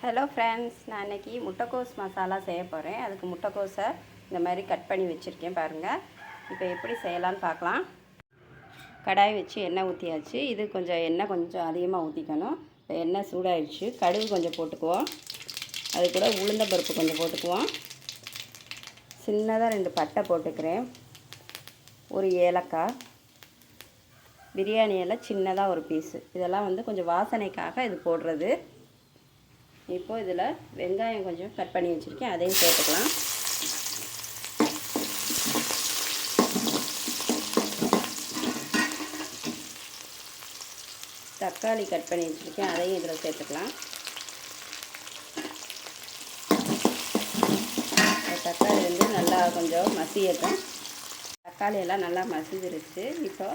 Hello friends, நான் இன்றைக்கி முட்டைக்கோஸ் மசாலா செய்ய போகிறேன். அதுக்கு முட்டைக்கோஸை இந்த மாதிரி கட் பண்ணி வச்சுருக்கேன் பாருங்கள். இப்போ எப்படி செய்யலான்னு பார்க்கலாம். கடாய் வச்சு எண்ணெய் ஊற்றியாச்சு. இது எண்ணெய் கொஞ்சம் அதிகமாக ஊற்றிக்கணும். இப்போ எண்ணெய் சூடாகிடுச்சு. கடுகு கொஞ்சம் போட்டுக்குவோம். அது கூட உளுந்தம்பருப்பு கொஞ்சம் போட்டுக்குவோம். சின்னதாக 2 பட்டை போட்டுக்கிறேன். ஒரு ஏலக்காய், பிரியாணி இலை சின்னதாக ஒரு பீஸு. இதெல்லாம் கொஞ்சம் வாசனைக்காக இது போடுறது. இப்போது இதில் வெங்காயம் கொஞ்சம் கட் பண்ணி வச்சுருக்கேன், அதையும் சேர்த்துக்கலாம். தக்காளி கட் பண்ணி வச்சுருக்கேன், அதையும் இதில் சேர்த்துக்கலாம். தக்காளி நல்லா கொஞ்சம் மசியட்டும். தக்காளி எல்லாம் நல்லா மசிஞ்சிருச்சு. இப்போ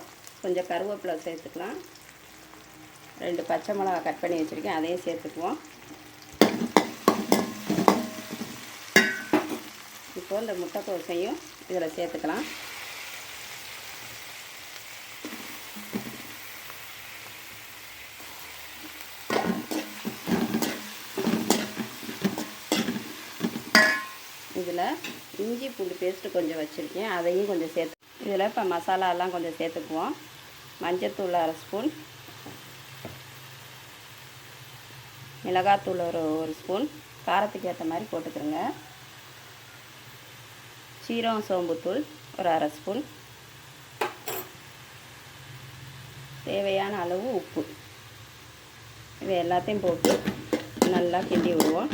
கொஞ்சம் கருவேப்பிலை சேர்த்துக்கலாம். 2 பச்சை மிளகா கட் பண்ணி வச்சுருக்கேன், அதையும் சேர்த்துக்குவோம். இப்போது இந்த முட்டைக்கோஸையும் இதில் சேர்த்துக்கலாம். இதில் இஞ்சி பூண்டு பேஸ்ட்டு கொஞ்சம் வச்சுருக்கேன், அதையும் கொஞ்சம் சேர்த்து இதில் இப்போ மசாலாலாம் கொஞ்சம் சேர்த்துக்குவோம். மஞ்சத்தூள் 1/2 ஸ்பூன், மிளகாத்தூள் ஒரு ஸ்பூன், காரத்துக்கு ஏற்ற மாதிரி போட்டுக்கிறோங்க. சீரகம் சோம்புத்தூள் ஒரு 1/2 ஸ்பூன், தேவையான அளவு உப்பு. இது எல்லாத்தையும் போட்டு நல்லா கிண்டி விடுவோம்.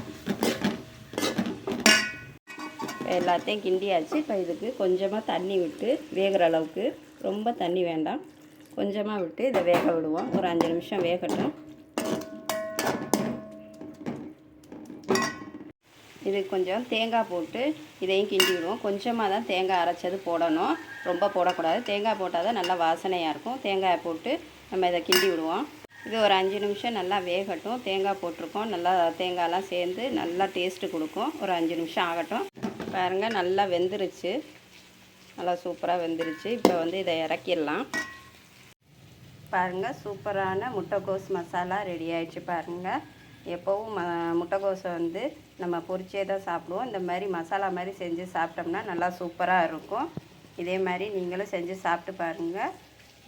எல்லாத்தையும் கிண்டியாச்சு. இப்போ இதுக்கு கொஞ்சமாக தண்ணி விட்டு வேகிற அளவுக்கு, ரொம்ப தண்ணி வேண்டாம், கொஞ்சமாக விட்டு இதை வேக விடுவோம். ஒரு 5 நிமிஷம் வேகட்டும். இது கொஞ்சம் தேங்காய் போட்டு இதையும் கிண்டி விடுவோம். கொஞ்சமாக தான் தேங்காய் அரைச்சது போடணும், ரொம்ப போடக்கூடாது. தேங்காய் போட்டால் தான் நல்லா வாசனையாக இருக்கும். தேங்காயை போட்டு நம்ம இதை கிண்டி விடுவோம். இது ஒரு 5 நிமிஷம் நல்லா வேகட்டும். தேங்காய் போட்டிருக்கோம், நல்லா தேங்காயெலாம் சேர்ந்து நல்லா டேஸ்ட்டு கொடுக்கும். ஒரு 5 நிமிஷம் ஆகட்டும். பாருங்கள், நல்லா வெந்துருச்சு, நல்லா சூப்பராக வெந்துருச்சு. இப்போ இதை இறக்கிடலாம். பாருங்கள், சூப்பரான முட்டைக்கோஸ் மசாலா ரெடி ஆகிடுச்சு. பாருங்கள், எப்போவும் முட்டைக்கோஸை நம்ம பொரிச்சே தான் சாப்பிடுவோம். இந்த மாதிரி மசாலா மாதிரி செஞ்சு சாப்பிட்டோம்னா நல்லா சூப்பராக இருக்கும். இதே மாதிரி நீங்களும் செஞ்சு சாப்பிட்டு பாருங்கள்.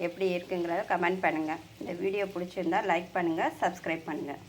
எப்படி இருக்குங்கிறத கமெண்ட் பண்ணுங்கள். இந்த வீடியோ பிடிச்சிருந்தால் லைக் பண்ணுங்கள், சப்ஸ்கிரைப் பண்ணுங்கள்.